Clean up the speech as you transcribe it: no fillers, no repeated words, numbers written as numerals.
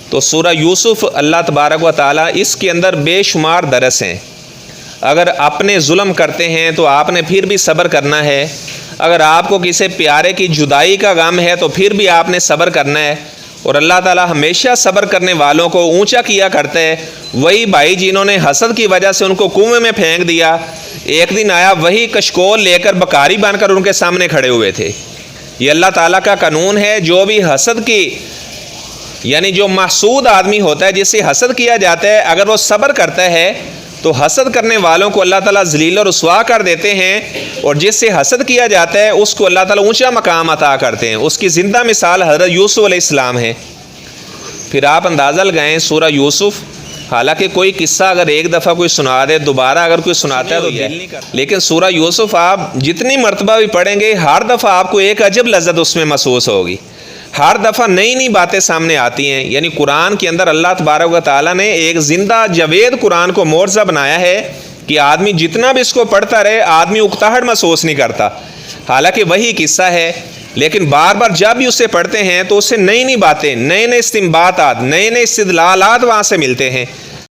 تو سورہ یوسف اللہ تبارک و تعالیٰ اس کے اندر بے شمار درس ہیں۔ اگر اپنے ظلم کرتے ہیں تو آپ نے پھر بھی صبر کرنا ہے، اگر آپ کو کسی پیارے کی جدائی کا غم ہے تو پھر بھی آپ نے صبر کرنا ہے، اور اللہ تعالیٰ ہمیشہ صبر کرنے والوں کو اونچا کیا کرتا ہے۔ وہی بھائی جنہوں نے حسد کی وجہ سے ان کو کنویں میں پھینک دیا، ایک دن آیا وہی کشکول لے کر بکاری بن کر ان کے سامنے کھڑے ہوئے تھے۔ یہ اللہ تعالیٰ کا قانون ہے، جو بھی حسد کی یعنی جو محسود آدمی ہوتا ہے، جس سے حسد کیا جاتا ہے، اگر وہ صبر کرتا ہے تو حسد کرنے والوں کو اللہ تعالیٰ ذلیل و رسوا کر دیتے ہیں، اور جس سے حسد کیا جاتا ہے اس کو اللہ تعالیٰ اونچا مقام عطا کرتے ہیں۔ اس کی زندہ مثال حضرت یوسف علیہ السلام ہے۔ پھر آپ اندازہ لگائیں سورہ یوسف، حالانکہ کوئی قصہ اگر ایک دفعہ کوئی سنا دے، دوبارہ اگر کوئی سناتا ہے تو لیکن سورہ یوسف آپ جتنی مرتبہ بھی پڑھیں گے، ہر دفعہ آپ کو ایک عجب لذت اس میں محسوس ہوگی، ہر دفعہ نئی نئی باتیں سامنے آتی ہیں۔ یعنی قرآن کے اندر اللہ تبارک و تعالیٰ نے ایک زندہ جاوید قرآن کو معجزہ بنایا ہے کہ آدمی جتنا بھی اس کو پڑھتا رہے آدمی اکتاہٹ محسوس نہیں کرتا، حالانکہ وہی قصہ ہے، لیکن بار بار جب بھی اسے پڑھتے ہیں تو اس سے نئی نئی باتیں، نئے نئے استنباطات، نئے نئے استدلالات وہاں سے ملتے ہیں۔